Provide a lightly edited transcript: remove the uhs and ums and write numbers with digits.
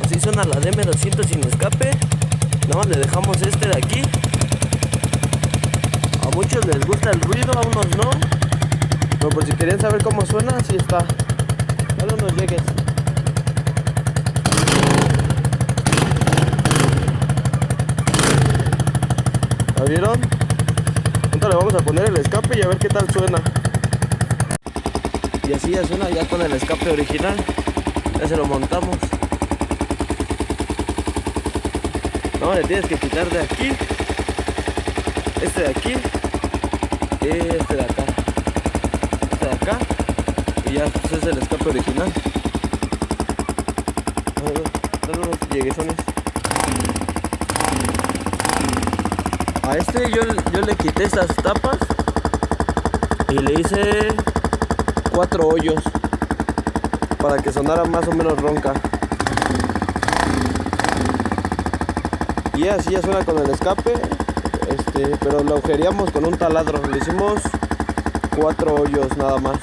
Así suena la DM200 sin escape. Nada más le dejamos este de aquí. A muchos les gusta el ruido, a unos no. Pero por si querían saber cómo suena, así está. Dale unos llegues. ¿La vieron? Ahorita le vamos a poner el escape y a ver qué tal suena. Y así ya suena ya con el escape original. Ya se lo montamos. No, le tienes que quitar de aquí, este de aquí y este de acá, este de acá, y ya pues es el escape original. Dale unos lleguesones. A este yo le quité estas tapas y le hice 4 hoyos para que sonara más o menos ronca. Y así ya suena con el escape, pero lo agujereamos con un taladro. Le hicimos 4 hoyos nada más.